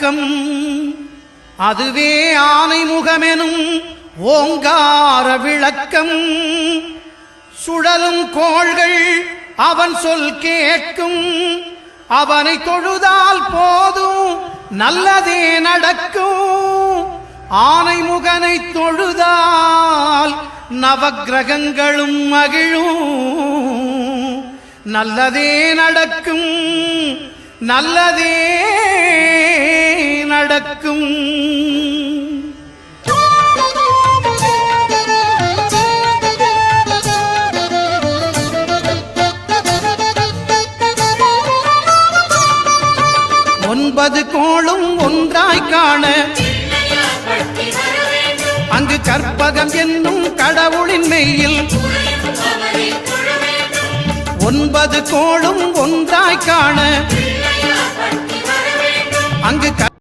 அடக்கம். அதுவே ஆனைமுகமெனும் ஓங்கார விளக்கம். சுழலும் கோள்கள் அவன் சொல் கேட்கும். அவனை தொழுதால் போதும் நல்லதே நடக்கும். ஆனைமுகனை தொழுதால் நவக்கிரகங்களும் மகிழும். நல்லதே நடக்கும், நல்லதே நடக்கும். ஒன்பது கோளும் ஒன்றாய் காண அங்கு கற்பகம் என்னும் கடவுளின் மெய்யில். ஒன்பது கோளும் ஒன்றாய் காண அங்கு